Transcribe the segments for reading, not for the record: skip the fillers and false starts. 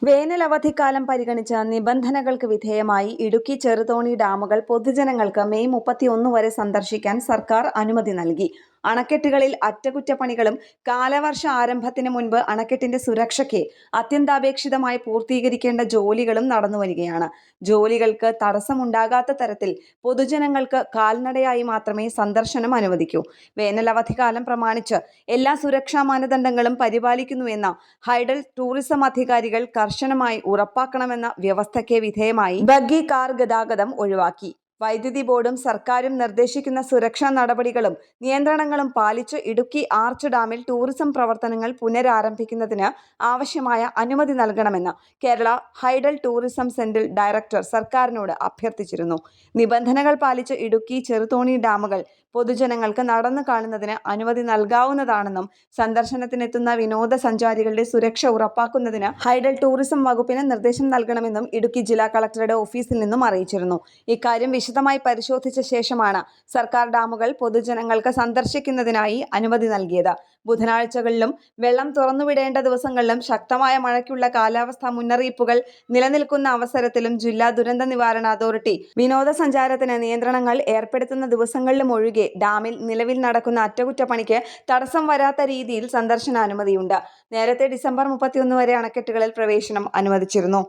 വേനൽ അവധിക്കാലം പരിഗണിച്ച് നിബന്ധനകൾക്ക് വിധേയമായി ഇടുക്കി ചെറുതോണി ഡാമുകൾ പൊതുജനങ്ങൾക്ക് മെയ് 31 വരെ സന്ദർശിക്കാൻ സർക്കാർ അനുമതി നൽകി. അണക്കെട്ടുകളിൽ അറ്റകുറ്റപ്പണികളും കാലവർഷ ആരംഭത്തിന് മുൻപ് അണക്കെട്ടിന്റെ സുരക്ഷയ്ക്ക് അത്യന്താപേക്ഷിതമായി പൂർത്തീകരിക്കേണ്ട ജോലികളും നടന്നുവരികയാണ്. ജോലികൾക്ക് തടസ്സമുണ്ടാകാത്ത തരത്തിൽ പൊതുജനങ്ങൾക്ക് കാൽനടയായി മാത്രമേ സന്ദർശനം അനുവദിക്കൂ. വേനൽ അവധിക്കാലം പ്രമാണിച്ച് എല്ലാ സുരക്ഷാ മാനദണ്ഡങ്ങളും പരിപാലിക്കുന്നുവെന്ന ഹൈഡൽ ടൂറിസം അധികാരികൾ കർശനമായി ഉറപ്പാക്കണമെന്ന വ്യവസ്ഥയ്ക്ക് വിധേയമായി ബഗ്ഗി കാർ ഗതാഗതം ഒഴിവാക്കി. വൈദ്യുതി ബോർഡും സർക്കാരും നിർദ്ദേശിക്കുന്ന സുരക്ഷാ നടപടികളും നിയന്ത്രണങ്ങളും പാലിച്ച് ഇടുക്കി ആർച്ച് ഡാമിൽ ടൂറിസം പ്രവർത്തനങ്ങൾ പുനരാരംഭിക്കുന്നതിന് ആവശ്യമായ അനുമതി നൽകണമെന്ന് Kerala hydel tourism centre director സർക്കാരിനോട് അഭ്യർത്ഥിച്ചിരുന്നു. നിബന്ധനകൾ പാലിച്ച് ഇടുക്കി ചെറുതോണി ഡാമുകൾ പൊതുജനങ്ങൾക്ക് നടന്നു കാണുന്നതിന് അനുമതി നൽകാവുന്നതാണെന്നും സന്ദർശനത്തിനെത്തുന്ന വിനോദസഞ്ചാരികളുടെ സുരക്ഷ ഉറപ്പാക്കുന്നതിന് ഹൈഡൽ ടൂറിസം വകുപ്പിന് നിർദ്ദേശം നൽകണമെന്നും ഇടുക്കി ജില്ലാ കളക്ടറുടെ ഓഫീസിൽ നിന്നും അറിയിച്ചിരുന്നു. ഇക്കാര്യം വിശദമായി പരിശോധിച്ച ശേഷമാണ് സർക്കാർ ഡാമുകൾ പൊതുജനങ്ങൾക്ക് സന്ദർശിക്കുന്നതിനായി അനുമതി നൽകിയത്. ബുധനാഴ്ചകളിലും വെള്ളം തുറന്നുവിടേണ്ട ദിവസങ്ങളിലും ശക്തമായ മഴയ്ക്കുള്ള കാലാവസ്ഥാ മുന്നറിയിപ്പുകൾ നിലനിൽക്കുന്ന അവസരത്തിലും ജില്ലാ ദുരന്ത നിവാരണ അതോറിറ്റി വിനോദസഞ്ചാരത്തിന് നിയന്ത്രണങ്ങൾ ഏർപ്പെടുത്തുന്ന ദിവസങ്ങളിലും ഒഴികെ ഡാമിൽ നിലവിൽ നടക്കുന്ന അറ്റകുറ്റപ്പണിക്ക് തടസ്സം വരാത്ത രീതിയിൽ സന്ദർശനാനുമതിയുണ്ട്. നേരത്തെ ഡിസംബർ 31 വരെ അണക്കെട്ടുകളിൽ പ്രവേശനം അനുവദിച്ചിരുന്നു.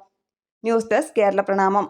ന്യൂസ് ഡെസ്ക് കേരള പ്രണാമം.